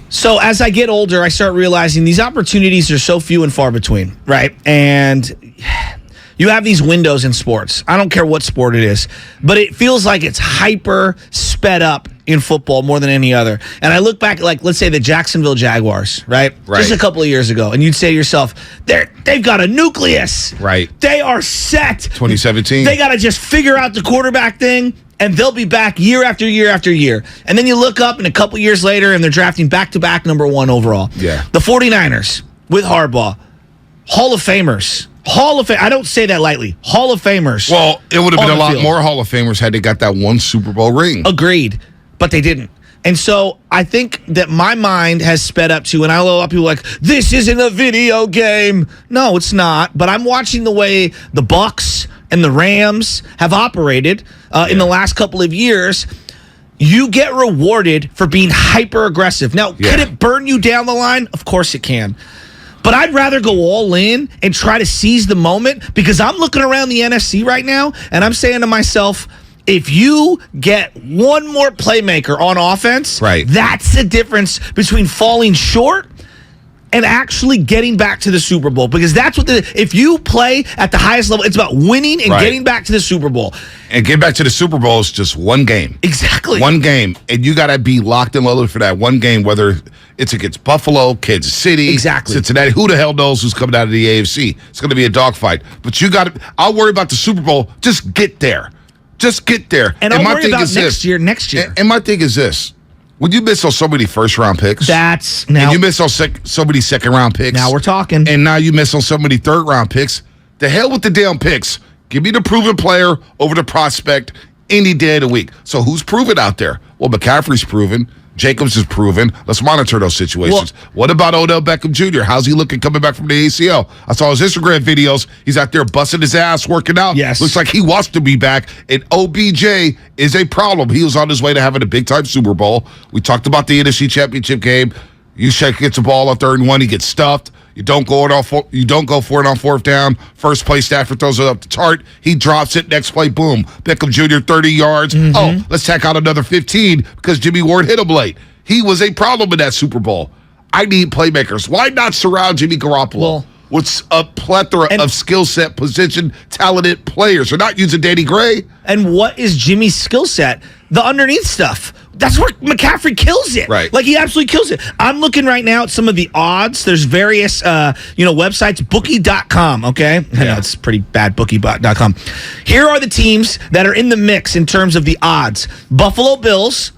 So as I get older, I start realizing these opportunities are so few and far between, right? And you have these windows in sports. I don't care what sport it is, but it feels like it's hyper sped up in football more than any other. And I look back, like, let's say the Jacksonville Jaguars, right? Just a couple of years ago, and you'd say to yourself, they've got a nucleus. Right. They are set. 2017. They got to just figure out the quarterback thing, and they'll be back year after year after year. And then you look up, and a couple years later, and they're drafting back-to-back number 1 overall. Yeah. The 49ers with Harbaugh, Hall of Famers. I don't say that lightly. Hall of Famers. Well, it would have been a lot more Hall of Famers had they got that one Super Bowl ring. Agreed, but they didn't. And so I think that my mind has sped up to, and I know a lot of people are like, this isn't a video game. No, it's not. But I'm watching the way the Bucs and the Rams have operated in the last couple of years. You get rewarded for being hyper aggressive. Now, can it burn you down the line? Of course it can. But I'd rather go all in and try to seize the moment, because I'm looking around the NFC right now and I'm saying to myself, if you get one more playmaker on offense, that's the difference between falling short and actually getting back to the Super Bowl. Because that's what if you play at the highest level, it's about winning and getting back to the Super Bowl. And getting back to the Super Bowl is just one game. Exactly. One game. And you got to be locked and loaded for that one game, whether it's against Buffalo, Kansas City, Cincinnati. Who the hell knows who's coming out of the AFC? It's going to be a dogfight. But you got to, I'll worry about the Super Bowl. Just get there. Just get there. And I'll worry about next year. And my thing is this. When you miss on so many first-round picks, and you miss on so many second-round picks. Now we're talking. And now you miss on so many third-round picks. The hell with the damn picks. Give me the proven player over the prospect any day of the week. So who's proven out there? Well, McCaffrey's proven. Jacobs is proven. Let's monitor those situations. What about Odell Beckham Jr.? How's he looking coming back from the ACL? I saw his Instagram videos. He's out there busting his ass, working out. Yes. Looks like he wants to be back. And OBJ is a problem. He was on his way to having a big-time Super Bowl. We talked about the NFC Championship game. Juszczyk gets the ball on 3rd and 1. He gets stuffed. You don't go for it on 4th down. First play, Stafford throws it up to Tart. He drops it. Next play, boom. Beckham Jr., 30 yards. Oh, let's tack out another 15 because Jimmy Ward hit him late. He was a problem in that Super Bowl. I need playmakers. Why not surround Jimmy Garoppolo with a plethora of skill set, position, talented players? They're not using Danny Gray. And what is Jimmy's skill set? The underneath stuff. That's where McCaffrey kills it. Right. Like, he absolutely kills it. I'm looking right now at some of the odds. There's various, websites. Bookie.com, okay? I know it's pretty bad, Bookie.com. Here are the teams that are in the mix in terms of the odds. Buffalo Bills,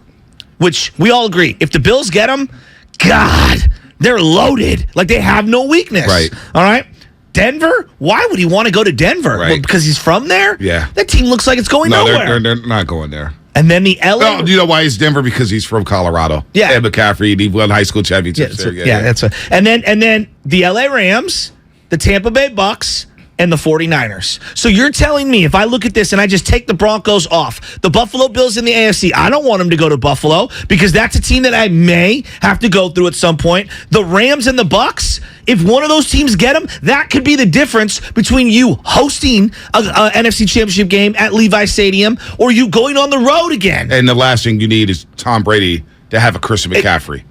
which we all agree, if the Bills get them, God, they're loaded. Like, they have no weakness. Right. All right? Denver? Why would he want to go to Denver? Right. Well, because he's from there? Yeah. That team looks like it's going nowhere. They're not going there. And then the LA... Well, you know why he's Denver? Because he's from Colorado. Yeah. And McCaffrey, and he won high school championships there. That's what... And then the LA Rams, the Tampa Bay Bucks, and the 49ers. So you're telling me, if I look at this and I just take the Broncos off, the Buffalo Bills in the AFC, I don't want them to go to Buffalo because that's a team that I may have to go through at some point. The Rams and the Bucks, if one of those teams get them, that could be the difference between you hosting a NFC Championship game at Levi Stadium or you going on the road again. And the last thing you need is Tom Brady to have a Christian McCaffrey.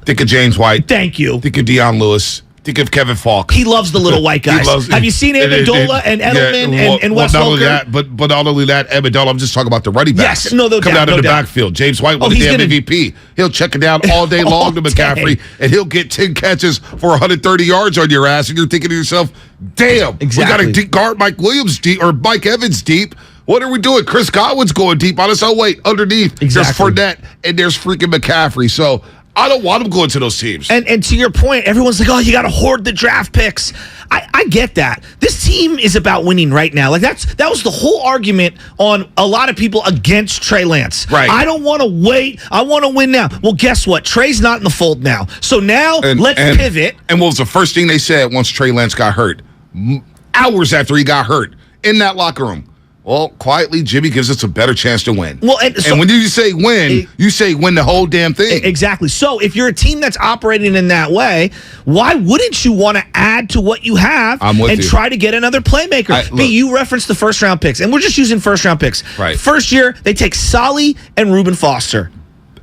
Think of James White. Thank you. Think of Deion Lewis. Think of Kevin Falk. He loves the little white guys. Have you seen Amendola and Edelman and Wes not Welker? only that, but not only that, Amendola, I'm just talking about the running backs. Yes, no doubt. Coming out of the backfield. James White won the damn MVP. He'll check it down all day long to McCaffrey, and he'll get 10 catches for 130 yards on your ass, and you're thinking to yourself, damn, we got to guard Mike Williams deep or Mike Evans deep. What are we doing? Chris Godwin's going deep on us. Oh, wait, underneath, there's Fournette, and there's freaking McCaffrey. So I don't want him going to those teams. And to your point, everyone's like, oh, you got to hoard the draft picks. I get that. This team is about winning right now. Like that was the whole argument on a lot of people against Trey Lance. Right. I don't want to wait. I want to win now. Well, guess what? Trey's not in the fold now. So now let's pivot. And what was the first thing they said once Trey Lance got hurt? Hours after he got hurt in that locker room. Well, quietly, Jimmy gives us a better chance to win. Well, and when you say win, you say win the whole damn thing. Exactly. So if you're a team that's operating in that way, why wouldn't you want to add to what you have and try to get another playmaker? You referenced the first-round picks, and we're just using first-round picks. Right. First year, they take Solly and Reuben Foster.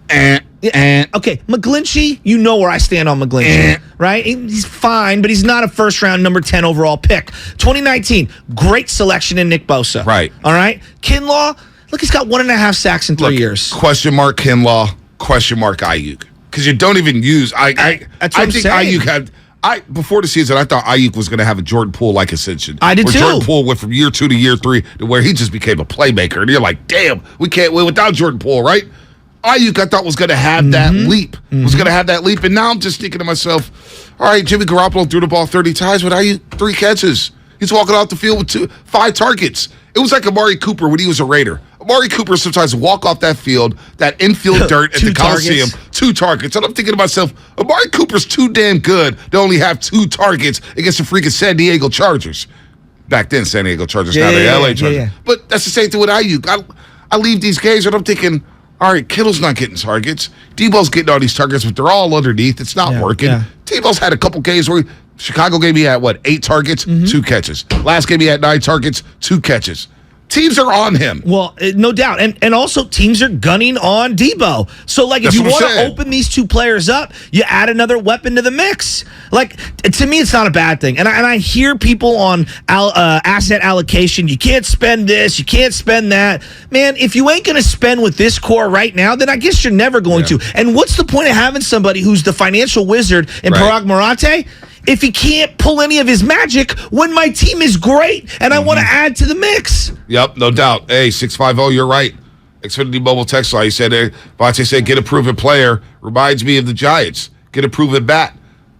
And Okay, McGlinchey, you know where I stand on McGlinchey, right? He's fine, but he's not a first-round number 10 overall pick. 2019, great selection in Nick Bosa. Right. All right? Kinlaw, look, he's got 1.5 sacks in 3 years. Question mark Kinlaw, question mark Ayuk. Because you don't even use... That's what I'm think saying. Ayuk had... Before the season, I thought Ayuk was going to have a Jordan Poole-like ascension. I did where too. Jordan Poole went from year 2 to year 3 to where he just became a playmaker. And you're like, damn, we can't win without Jordan Poole, right? Ayuk, I thought, was going to have that leap. Was going to have that leap. And now I'm just thinking to myself, all right, Jimmy Garoppolo threw the ball 30 times, but Ayuk, 3 catches. He's walking off the field with 5 targets. It was like Amari Cooper when he was a Raider. Amari Cooper sometimes walk off that field, that infield dirt at the Coliseum, 2 targets. And I'm thinking to myself, Amari Cooper's too damn good to only have 2 targets against the freaking San Diego Chargers. Back then, San Diego Chargers, now they're LA Chargers. Yeah. But that's the same thing with Ayuk. I leave these games and I'm thinking, all right, Kittle's not getting targets. Debo's getting all these targets, but they're all underneath. It's not working. Yeah. Debo's had a couple games where Chicago game he had, 8 targets, 2 catches. Last game he had 9 targets, 2 catches. Teams are on him. Well, no doubt. And also teams are gunning on Debo. So, like, if That's you what I'm want to saying. open these 2 players up, you add another weapon to the mix. Like, to me, it's not a bad thing. And I hear people on asset allocation, you can't spend this, you can't spend that. Man, if you ain't going to spend with this core right now, then I guess you're never going to. And what's the point of having somebody who's the financial wizard in Parag Marate if he can't pull any of his magic when my team is great and I want to add to the mix? Yep, no doubt. Hey, 650, you're right. Xfinity Mobile Text Line, he said, Vontae said, get a proven player. Reminds me of the Giants. Get a proven bat.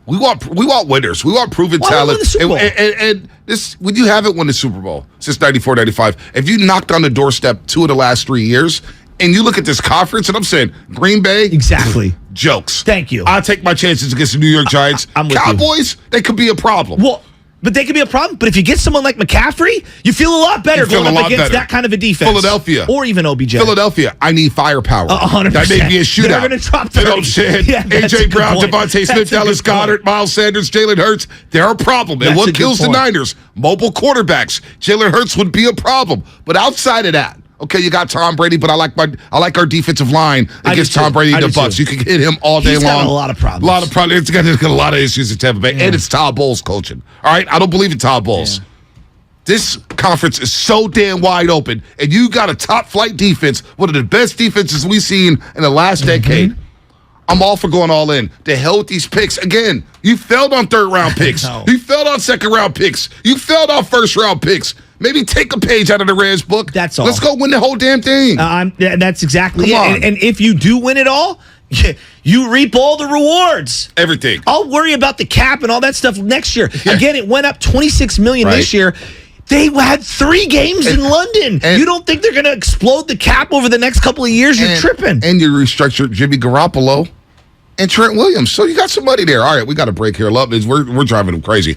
We want winners. We want proven talent. Win the Super Bowl. And this, when you haven't won the Super Bowl since 94, 95, if you knocked on the doorstep 2 of the last 3 years, and you look at this conference, and I'm saying, Green Bay, Exactly. jokes. Thank you. I'll take my chances against the New York Giants. I'm with you. Cowboys, they could be a problem. Well, but they could be a problem. But if you get someone like McCaffrey, you feel a lot better going up against that kind of a defense. Philadelphia. Or even OBJ. Philadelphia, I need firepower. 100%. That may be a shootout. They're going to drop 30. You know what I'm saying? Yeah, that's a A.J. good Brown, point. Devontae Smith, That's a Dallas good point. Goddard, Miles Sanders, Jalen Hurts. They're a problem. And That's a what good kills the point. Niners? Mobile quarterbacks. Jalen Hurts would be a problem. But outside of that, okay, you got Tom Brady, but I like our defensive line against Tom Brady and the Bucs. You can hit him all day He's long. got a lot of problems. A lot of problems. It's got a lot of issues at Tampa Bay. And it's Todd Bowles coaching. All right? I don't believe in Todd Bowles. Yeah. This conference is so damn wide open, and you got a top-flight defense, one of the best defenses we've seen in the last decade. I'm all for going all in. To hell with these picks. Again, you failed on third-round picks. No. You failed on second-round picks. You failed on first-round picks. Maybe take a page out of the Reds book. That's all. Let's go win the whole damn thing. That's exactly Come it. on. And if you do win it all, you reap all the rewards. Everything. I'll worry about the cap and all that stuff next year. Yeah. Again, it went up $26 million this year. They had 3 games in London. You don't think they're going to explode the cap over the next couple of years? You're tripping. And you restructured Jimmy Garoppolo and Trent Williams. So you got some money there. All right, we got a break here. Love is we're driving them crazy.